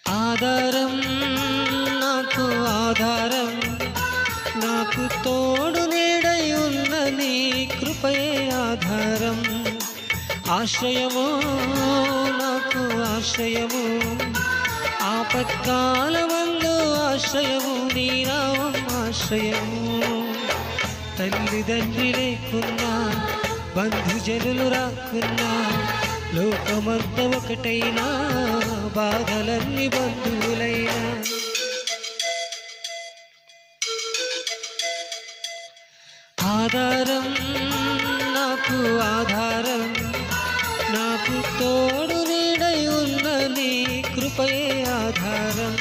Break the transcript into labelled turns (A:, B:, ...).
A: ఆధారం నాకు ఆధారం, నాకు తోడు నీడై ఉన్న నీ కృపయే ఆధారం. ఆశ్రయము నాకు ఆశ్రయము, ఆపత్కాలమందు ఆశ్రయము, నీ నామం ఆశ్రయము. తల్లిదండ్రి లేకున్నా, బంధుజనులు రాకున్నా, లోకమంత ఒకటైనా, బాధలన్నీ బంధువులైనా. ఆధారం నాకు ఆధారం, నాకు తోడు నీడై ఉన్న నీ కృపయే ఆధారం.